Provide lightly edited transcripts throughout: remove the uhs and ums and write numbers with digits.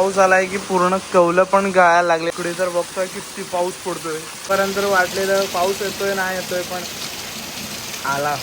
पाऊस आलाय की पूर्ण कौलं पण गळायला लागले. इकडे तर बघतोय किती पाऊस पडतोय. पर्यंत वाटलेलं पाऊस येतोय नाही येतोय पण आला.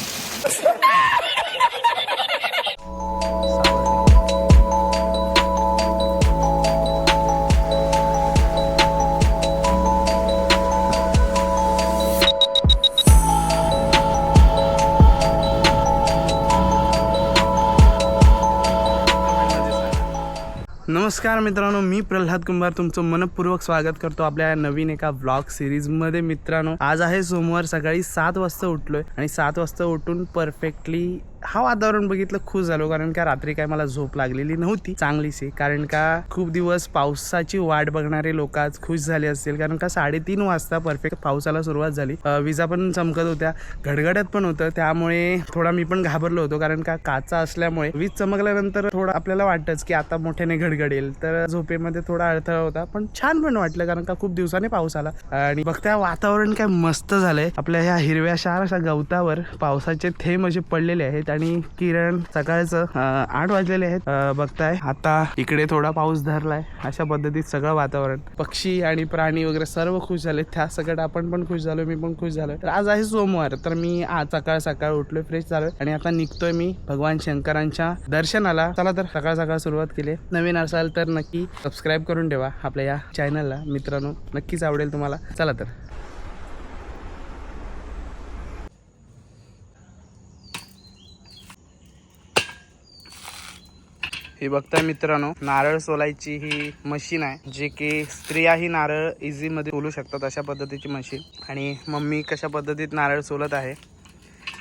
नमस्कार मित्रांनो, मी प्रल्हाद कुंभार तुमचं मनपूर्वक स्वागत करतो आपल्या नवीन एका व्लॉग सिरीजमध्ये. मित्रांनो, आज आहे सोमवार. सकाळी 7 वाजता उठलोय आणि 7 वाजता उठून परफेक्टली हा वातावरण बघितलं खुश झालो. कारण का रात्री काय मला झोप लागलेली नव्हती चांगलीशी. कारण का खूप दिवस पावसाची वाट बघणारे लोक आज खुश झाले असतील. कारण का 3:30 वाजता परफेक्ट पावसाला सुरुवात झाली. विजा पण चमकत होत्या, गडगडत पण होतं. त्यामुळे थोडा मी पण घाबरलो होतो. कारण का काचा असल्यामुळे वीज चमकल्यानंतर थोडं आपल्याला वाटतंच की आता मोठ्याने घडघडेल. तर झोपेमध्ये थोडा अडथळा होता, पण छान पण वाटलं. कारण का खूप दिवसांनी पाऊस आला आणि बघता वातावरण काय मस्त झालंय. आपल्या ह्या हिरव्याशार अशा गवतावर पावसाचे थेंब असे पडलेले आहेत आणि किरण सकाळचं 8 वाजलेले आहेत. बघताय आता इकडे थोडा पाऊस धरलाय. अशा पद्धतीत सगळं वातावरण, पक्षी आणि प्राणी वगैरे सर्व खुश झाले. त्या सगळं आपण पण खुश झालो, मी पण खुश झालोय. तर आज आहे सोमवार. तर मी आज सकाळ उठलोय, फ्रेश झालोय आणि आता निघतोय मी भगवान शंकरांच्या दर्शनाला. चला तर सकाळ सुरुवात केली. नवीन असाल तर नक्की सबस्क्राईब करून ठेवा आपल्या या चॅनलला. मित्रांनो, नक्कीच आवडेल तुम्हाला. चला तर. हे बघताय मित्रांनो, नारळ सोलायची ही मशीन आहे, जे की स्त्रियाही नारळ इझी मध्ये सोलू शकतात अशा पद्धतीची मशीन. आणि मम्मी कशा पद्धतीत नारळ सोलत आहे.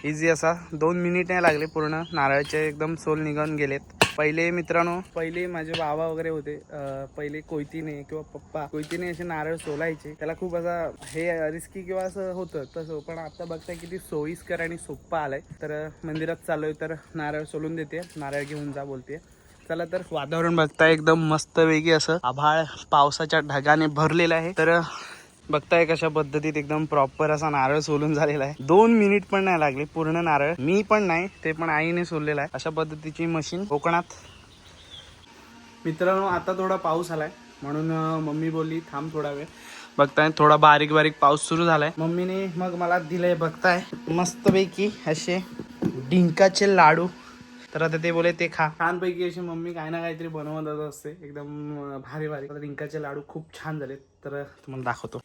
इझी असा 2 मिनिट नाही लागले, पूर्ण नारळाचे एकदम सोल निघून गेलेत. पहिले मित्रांनो, पहिले माझे बाबा वगैरे होते, पहिले कोयतीने किंवा पप्पा कोयतीने असे नारळ सोलायचे. त्याला खूप असा हे रिस्की किंवा असं होतं तसं. पण आता बघताय किती सोयीस्कर आणि सोप्पा आलाय. तर मंदिरात चाललोय तर नारळ सोलून देते, नारळ घेऊन जा बोलते. चला तर. वातावरण बघताय एकदम मस्त वेगळी असं आभाळ पावसाच्या ढगाने भरलेलं आहे. तर बघताय कशा पद्धतीत एकदम प्रॉपर असा नारळ सोलून झालेला आहे. 2 मिनिट पण नाही लागले. पूर्ण नारळ मी पण नाही, ते पण आईने सोललेला आहे. अशा पद्धतीची मशीन कोकणात. मित्रांनो, आता थोडा पाऊस आलाय म्हणून मम्मी बोलली थांब थोडा वेळ. बघताय थोडा बारीक बारीक पाऊस सुरू झालाय. मम्मीने मग मला दिलंय बघताय मस्तपैकी असे डिंकाचे लाडू. तर आता ते बोले ते खा. छानपैकी अशी मम्मी काय ना काहीतरी बनवत असते, एकदम भारी भारी. डिंकाचे लाडू खूप छान झालेत, तर तुम्हाला दाखवतो.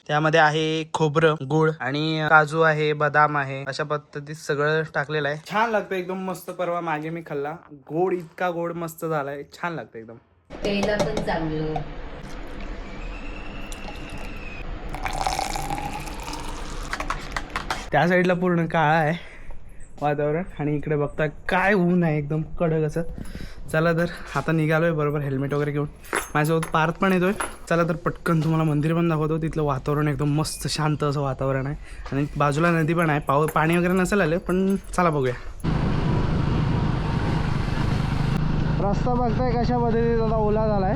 त्यामध्ये आहे खोबरं, गुळ आणि काजू आहे, बदाम आहे. अशा पद्धतीत सगळं टाकलेलं आहे. छान लागतं एकदम मस्त. परवा मागे मी खाल्ला, गोड, इतका गोड मस्त झालाय. छान लागतं एकदम. पेला पण चांगलं. त्या साईडला पूर्ण काळा आहे वातावरण आणि इकडे बघता काय ऊन आहे एकदम कडक असं. चला तर आता निघालोय बरोबर हेल्मेट वगैरे घेऊन. माझ्यासोबत पार्थ पण येतोय. चला तर पटकन तुम्हाला मंदिर पण दाखवतो. तिथलं वातावरण एकदम मस्त शांत असं वातावरण आहे आणि बाजूला नदी पण आहे. पाणी वगैरे नसेल आलं, पण चला बघूया. रस्ता बघताय कशा पद्धतीत आता ओला झालाय.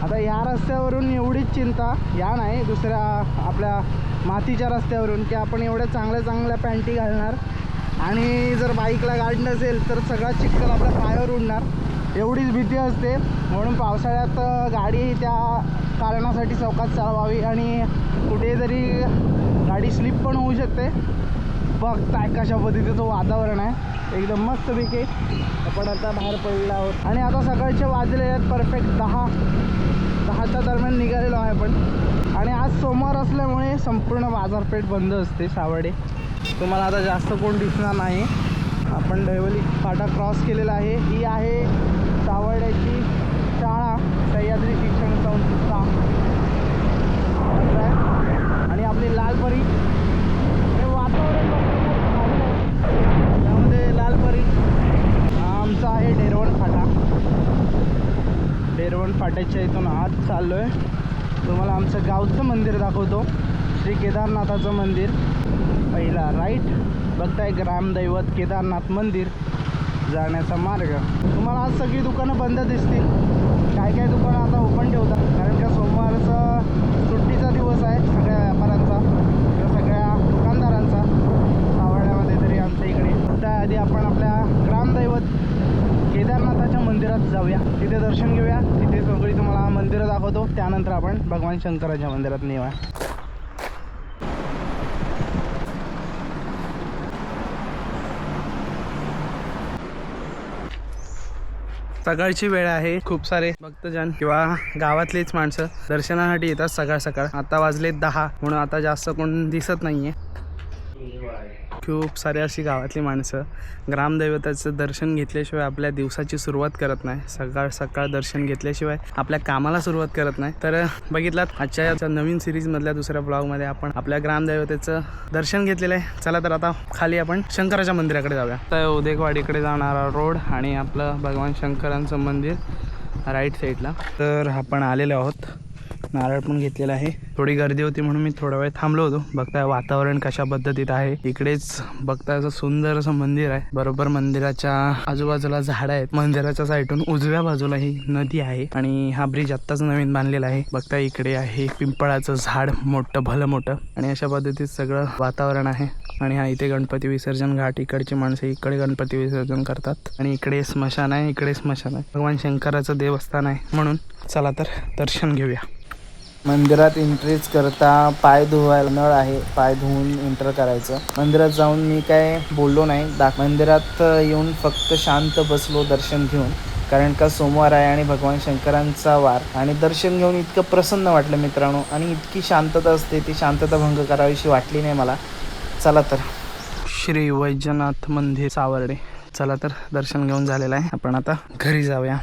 आता या रस्त्यावरून एवढीच चिंता, या नाही दुसऱ्या आपल्या मातीच्या रस्त्यावरून, की आपण एवढ्या चांगल्या पॅन्टी घालणार आणि जर बाईकला गाडी नसेल तर सगळा चिखल आपल्या पायावर उडणार, एवढीच भीती असते. म्हणून पावसाळ्यात गाडी त्या कारणासाठी चौकात चालवावी आणि कुठेतरी गाडी स्लिप पण होऊ शकते. बघताय कशा पद्धतीचं वातावरण आहे एकदम मस्तपैकी. आपण आता बाहेर पडलेलो आहोत आणि आता सकाळचे वाजले आहेत परफेक्ट 10च्या दरम्यान निघालेलो आहे आपण. आणि आज सोमवार असल्यामुळे संपूर्ण बाजारपेठ बंद असते. सावडे तुम्हाला आता जास्त कोण दिसणार नाही. आपण दैवली फाटा क्रॉस केलेला आहे. ही आहे सावर्ड्याची शाळा, सह्याद्री शिक्षण संस्था. आणि आपली लालपरी, हे वातावरण त्यामध्ये लालपरी. आमचा आहे डेरवण फाटा. डेरवण फाट्याच्या इथून आत चाललो आहे. तुम्हाला आमचं गावचं मंदिर दाखवतो, श्री केदारनाथाचं मंदिर. पहिला राईट बघताय, ग्रामदैवत केदारनाथ मंदिर जाण्याचा मार्ग. तुम्हाला आज सगळी दुकानं बंद दिसतील. काय दुकानं आता ओपन ठेवतात, कारण का सोमवारचा सुट्टीचा दिवस आहे सगळ्या व्यापाऱ्यांचा किंवा सगळ्या दुकानदारांचा सावर्ड्यामध्ये तरी आमच्या इकडे. त्याआधी आपण आपल्या ग्रामदैवत केदारनाथाच्या मंदिर मंदिरात जाऊया, तिथे दर्शन घेऊया. तिथे सगळी तुम्हाला मंदिरं दाखवतो. त्यानंतर आपण भगवान शंकराच्या मंदिरात नेऊया. सकाळची वेळ आहे. खूप सारे भक्तजन किंवा गावातलीच माणसं दर्शनासाठी येतात सकाळ सकाळ. आता वाजले 10 म्हणून आता जास्त कोण दिसत नाहीये. खूप सारे अशी गावातली माणसं ग्रामदैवताचं दर्शन घेतल्याशिवाय आपल्या दिवसाची सुरुवात करत नाही. सकाळ सकाळ दर्शन घेतल्याशिवाय आपल्या कामाला सुरुवात करत नाही. तर बघितलात आजच्या या नवीन सिरीजमधल्या दुसऱ्या ब्लॉगमध्ये आपण आपल्या ग्रामदैवतेचं दर्शन घेतलेलं आहे. चला तर आता खाली आपण शंकराच्या मंदिराकडे जाऊया. तर उदेकवाडीकडे जाणारा रोड आणि आपलं भगवान शंकरांचं मंदिर राईट साईडला. तर आपण आलेलो आहोत. नारळ पण घेतलेला आहे. थोडी गर्दी होती म्हणून मी थोडा वेळ थांबलो होतो. बघताय वातावरण कशा पद्धतीत आहे. इकडेच बघताय असं सुंदर असं मंदिर आहे. बरोबर मंदिराच्या आजूबाजूला झाड आहेत. मंदिराच्या साईडून उजव्या बाजूला ही नदी आहे आणि हा ब्रिज आत्ताच नवीन बांधलेला आहे. बघताय इकडे आहे पिंपळाचं झाड मोठं भलं मोठं आणि अशा पद्धतीत सगळं वातावरण आहे. आणि हा इथे गणपती विसर्जन घाट. इकडची माणसं इकडे गणपती विसर्जन करतात आणि इकडे स्मशान आहे. इकडे स्मशान आहे. भगवान शंकराचं देवस्थान आहे म्हणून चला तर दर्शन घेऊया. मंदिरात एंट्रीच करता पाय धुवायला नळ आहे. पाय धुवून एंटर करायचं. मंदिरात जाऊन मी काय बोललो नाही. मंदिरात येऊन फक्त शांत बसलो दर्शन घेऊन. कारण का सोमवार आहे आणि भगवान शंकरांचा वार. आणि दर्शन घेऊन इतकं प्रसन्न वाटलं मित्रांनो. आणि इतकी शांतता असते, ती शांतता भंग करावीशी वाटली नाही मला. चला तर श्री वैजनाथ मंदिर सावर्डे. चला तर दर्शन घेऊन झालेलं आहे. आपण आता घरी जाऊया.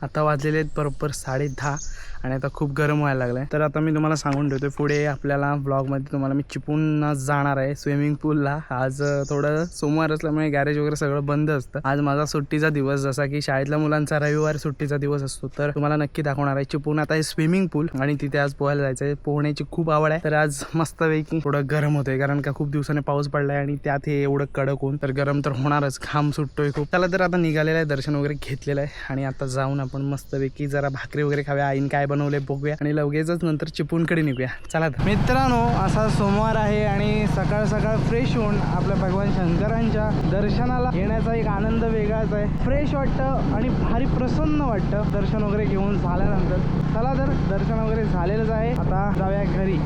आता वाजलेले आहेत बरोबर 10:30 आणि आता खूप गरम व्हायला लागलं आहे. तर आता मी तुम्हाला सांगून ठेवतो पुढे आपल्याला ब्लॉगमध्ये तुम्हाला मी चिपून जाणार आहे स्विमिंग पूलला. आज थोडं सोमवार असल्यामुळे गॅरेज वगैरे सगळं बंद असतं. आज माझा सुट्टीचा दिवस, जसा की शाळेतल्या मुलांचा रविवार सुट्टीचा दिवस असतो. तर तुम्हाला नक्की दाखवणार आहे चिपून आता हे स्विमिंग पूल आणि तिथे आज पोहायला जायचं आहे. पोहण्याची खूप आवड आहे. तर आज मस्तपैकी थोडं गरम होतंय कारण का खूप दिवसाने पाऊस पडलाय आणि त्यात हे एवढं कडक होऊन तर गरम तर होणारच. घाम सुटतोय खूप. चला तर आता निघालेलं आहे. दर्शन वगैरे घेतलेलं आहे आणि आता जाऊन आपण मस्तपैकी जरा भाकरी वगैरे खाऊया. आईन काय बनवले बघूया आणि लगेचच नंतर चिपूनकडे निघूया. चला मित्रांनो, असा सोमवार आहे आणि सकाळ सकाळ फ्रेश होऊन आपल्या भगवान शंकरांच्या दर्शनाला येण्याचा एक आनंद वेगळाच आहे. फ्रेश वाटतं आणि भारी प्रसन्न वाटतं दर्शन वगैरे घेऊन झाल्यानंतर. चला तर दर्शन वगैरे झालेलंच आहे. आता जाऊया घरी.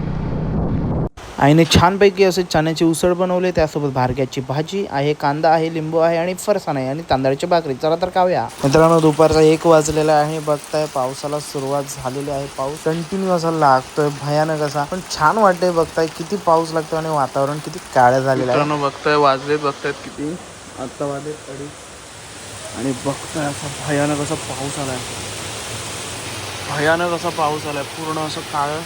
आईने छानपैकी असे चण्याची उसळ बनवले. त्यासोबत भारग्याची भाजी आहे, कांदा आहे, लिंबू आहे आणि फरसाण आहे आणि तांदळाची भाकरी. चला तर खाऊया. मित्रांनो, दुपारचा 1 वाजलेला आहे. बघताय पावसाला सुरुवात झालेली आहे. पाऊस कंटिन्यू असा लागतोय भयानक असा, पण छान वाटतंय. बघताय किती पाऊस लागतो आणि वातावरण किती काळं झालेलं आहे. मित्रांनो बघताय बघतायत किती आता वाजले 2:30 आणि बघताय असा भयानक असा पाऊस आलाय. भयानक असा पाऊस आलाय. पूर्ण असं काळं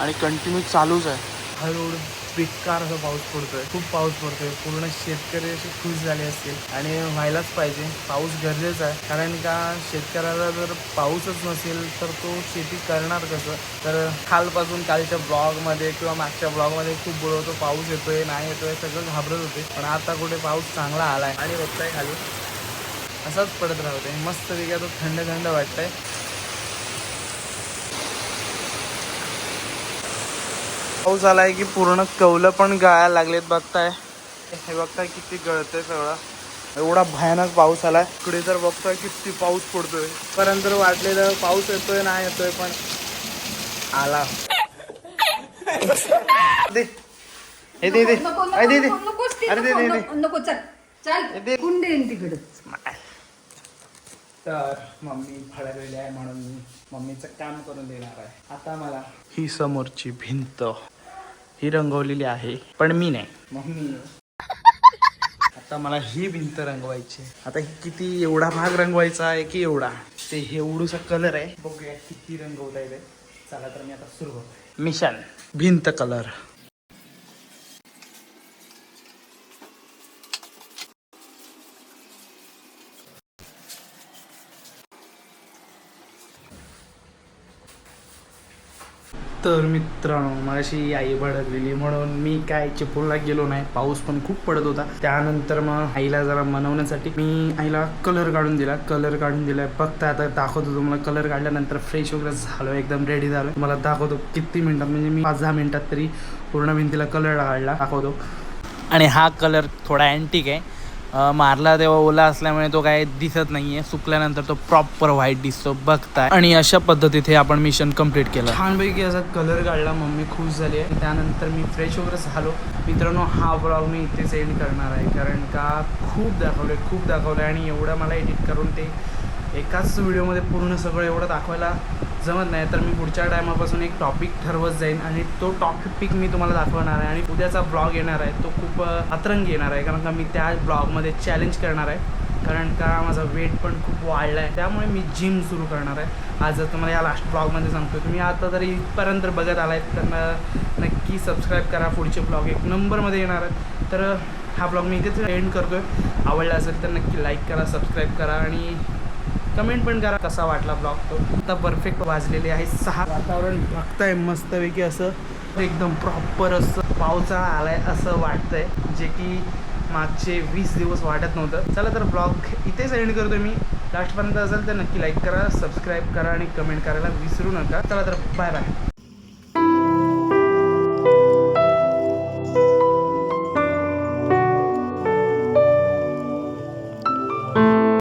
आणि कंटिन्यू चालूच आहे. हळूहळू बेकार असा पाऊस पडतोय. खूप पाऊस पडतोय. पूर्ण शेतकरी असे खुश झाले असतील आणि व्हायलाच पाहिजे. पाऊस गरजेचा आहे कारण का शेतकऱ्याला जर पाऊसच नसेल तर तो शेती करणार कसं. तर कालपासून कालच्या ब्लॉगमध्ये किंवा मागच्या ब्लॉगमध्ये खूप बोलवतो पाऊस येतोय नाही येतोय सगळं घाबरत होते. पण आता कुठे पाऊस चांगला आलाय आणि बघताय खाली असाच पडत राहतोय. मस्त वेगळा तो थंड थंड वाटतंय. पाऊस आलाय की पूर्ण कौलं पण गळायला लागलेत. बघताय हे बघताय किती गळतंय सगळं. एवढा भयानक पाऊस आलाय. इकडे तर बघताय किती पाऊस पडतोय. पर्यंत वाटलेलं पाऊस येतोय नाही येतोय पण आला. दे हे दे दे दे दे अरे दे दे नको चल चल कुंडे तिकडे. तर मम्मी फळलेली आहे म्हणून मी मम्मीचं काम करून देणार आहे. आता मला ही समोरची भिंत ही रंगवलेली आहे पण मी नाही, मम्मी. आता मला ही भिंत रंगवायची. आता किती एवढा भाग रंगवायचा आहे की एवढा ते हे एवढूसा कलर आहे. बघूया किती रंगवता येते. चला तर मी आता सुरू करतो मिशन भिंत कलर. तर मित्रांनो, माझी आई भडकलेली म्हणून मी काय चिपळूणला गेलो नाही. पाऊस पण खूप पडत होता. त्यानंतर मग आईला जरा मनवण्यासाठी मी आईला कलर काढून दिला. बघता आता दाखवतो तुम्हाला. कलर काढल्यानंतर फ्रेश वगैरे झालो, एकदम रेडी झालो. मला दाखवतो किती मिनिटात, म्हणजे मी 5-10 मिनिटात तरी पूर्ण भिंतीला कलर काढला दाखवतो. आणि हा कलर थोडा अँटिक आहे. मारला तेव्हा ओला असल्यामुळे तो काय दिसत नाहीये, सुकल्यानंतर तो प्रॉपर व्हाईट दिसतो बघताय. आणि अशा पद्धतीने आपण मिशन कम्प्लीट केलं. छानपैकी असा कलर काढला, मम्मी खुश झाली आहे. त्यानंतर मी फ्रेश वगैरे झालो. मित्रांनो हा ब्लॉग मी इथेच एंड करणार आहे, कारण का खूप दाखवले आणि एवढं मला एडिट करून ते एकाच व्हिडिओमध्ये पूर्ण सगळं एवढं दाखवायला जमत नाही. तर मी पुढच्या टायमापासून एक टॉपिक ठरवत जाईन आणि तो टॉपिक मी तुम्हाला दाखवणार आहे. आणि उद्याचा ब्लॉग येणार आहे तो खूप अतरंगी येणार आहे, कारण का मी त्या ब्लॉगमध्ये चॅलेंज करणार आहे. कारण का माझा वेट पण खूप वाढला आहे, त्यामुळे मी जिम सुरू करणार आहे. आज तुम्हाला या लास्ट ब्लॉगमध्ये सांगतो, तुम्ही आता तरी इथपर्यंत बघत आलाय तर नक्की सबस्क्राईब करा. पुढचे ब्लॉग एक नंबरमध्ये येणार आहेत. तर हा ब्लॉग मी इथेच एंड करतो आहे. आवडला असेल तर नक्की लाईक करा, सबस्क्राईब करा आणि कमेंट पण करा कसा वाटला ब्लॉग तो. आता परफेक्ट वाजलेले आहे 6. वातावरण बघताय मस्तपैकी असं एकदम प्रॉपर असं पावसाळा आलाय असं वाटतंय, जे की मागचे 20 दिवस वाटत नव्हतं. चला तर ब्लॉग इथेच एंड करतो मी. लास्टपर्यंत असेल तर नक्की लाईक करा, सबस्क्राईब करा आणि कमेंट करायला विसरू नका. चला तर बाय बाय.